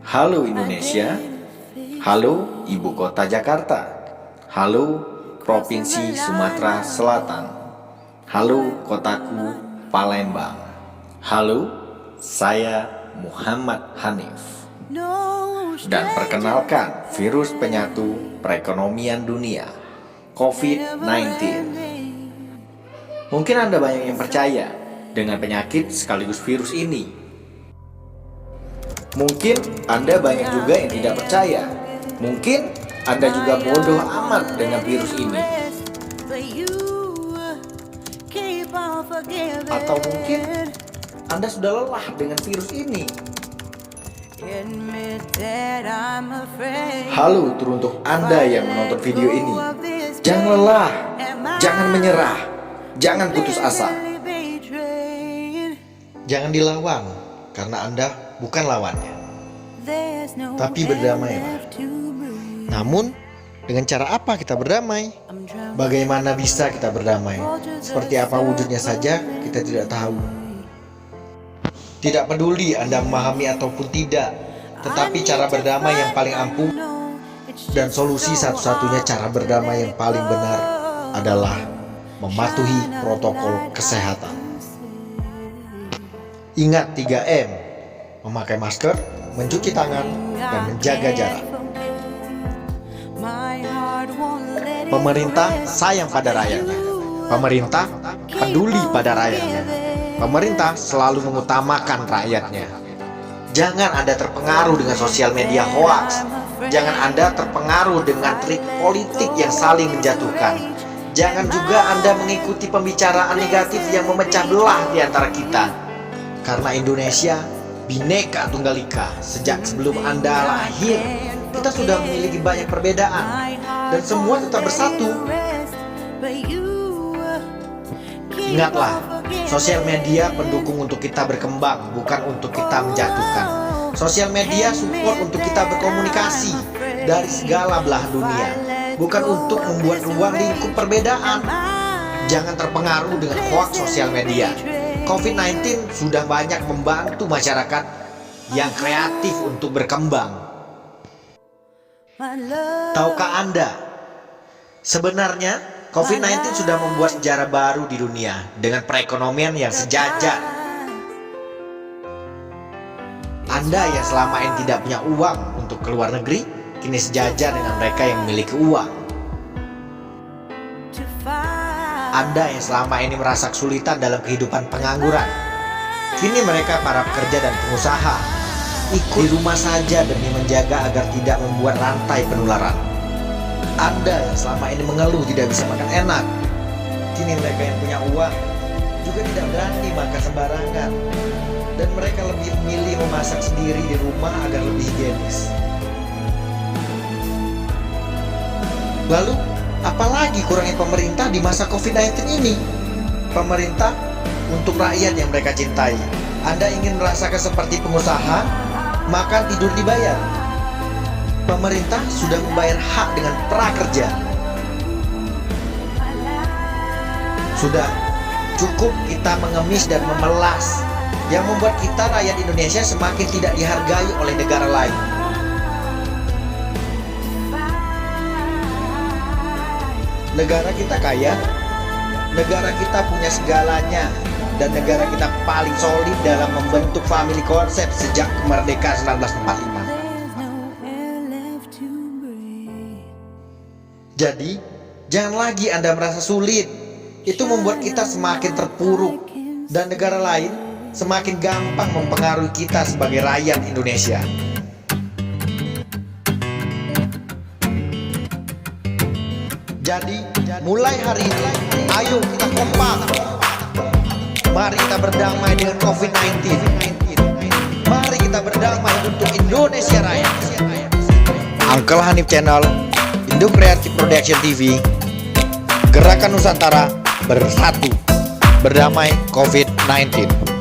Halo Indonesia, halo Ibu Kota Jakarta, halo Provinsi Sumatera Selatan, halo kotaku Palembang, halo saya Muhammad Hanif. Dan perkenalkan virus penyatu perekonomian dunia, COVID-19. Mungkin Anda banyak yang percaya dengan penyakit sekaligus virus ini. Mungkin Anda banyak juga yang tidak percaya. Mungkin Anda juga bodoh amat dengan virus ini. Atau mungkin Anda sudah lelah dengan virus ini. Halo teruntuk Anda yang menonton video ini. Jangan lelah, jangan menyerah, jangan putus asa. Jangan dilawan, karena Anda bukan lawannya, tapi berdamailah. Namun, dengan cara apa kita berdamai? Bagaimana bisa kita berdamai? Seperti apa wujudnya saja kita tidak tahu. Tidak peduli Anda memahami ataupun tidak, tetapi cara berdamai yang paling ampuh dan solusi satu-satunya cara berdamai yang paling benar adalah mematuhi protokol kesehatan. Ingat 3M, memakai masker, mencuci tangan, dan menjaga jarak. Pemerintah sayang pada rakyatnya. Pemerintah peduli pada rakyatnya. Pemerintah selalu mengutamakan rakyatnya. Jangan Anda terpengaruh dengan sosial media hoax. Jangan Anda terpengaruh dengan trik politik yang saling menjatuhkan. Jangan juga Anda mengikuti pembicaraan negatif yang memecah belah di antara kita. Karena Indonesia Bhinneka Tunggal Ika. Sejak sebelum Anda lahir, kita sudah memiliki banyak perbedaan dan semua tetap bersatu. Ingatlah, sosial media pendukung untuk kita berkembang, bukan untuk kita menjatuhkan. Sosial media support untuk kita berkomunikasi dari segala belahan dunia, bukan untuk membuat ruang lingkup perbedaan. Jangan terpengaruh dengan hoax sosial media. COVID-19 sudah banyak membantu masyarakat yang kreatif untuk berkembang. Tahukah Anda, sebenarnya COVID-19 sudah membuat sejarah baru di dunia dengan perekonomian yang sejajar. Anda yang selama ini tidak punya uang untuk keluar negeri, kini sejajar dengan mereka yang memiliki uang. Anda yang selama ini merasa kesulitan dalam kehidupan pengangguran, kini mereka para pekerja dan pengusaha ikut di rumah saja demi menjaga agar tidak membuat rantai penularan. Anda yang selama ini mengeluh tidak bisa makan enak, kini mereka yang punya uang juga tidak berani makan sembarangan, dan mereka lebih memilih memasak sendiri di rumah agar lebih higienis. Lalu, apalagi kurangnya pemerintah di masa COVID-19 ini? Pemerintah untuk rakyat yang mereka cintai. Anda ingin merasakan seperti pengusaha, makan tidur dibayar. Pemerintah sudah membayar hak dengan prakerja. Sudah cukup kita mengemis dan memelas yang membuat kita rakyat Indonesia semakin tidak dihargai oleh negara lain. Negara kita kaya, negara kita punya segalanya, dan negara kita paling solid dalam membentuk family konsep sejak kemerdekaan 1945. Jadi, jangan lagi Anda merasa sulit. Itu membuat kita semakin terpuruk, dan negara lain semakin gampang mempengaruhi kita sebagai rakyat Indonesia. Jadi, mulai hari ini, ayo kita kompak. Mari kita berdamai dengan COVID-19. Mari kita berdamai untuk Indonesia Raya. Uncle Hanif Channel, Indo Creative Production TV, Gerakan Nusantara bersatu, berdamai COVID-19.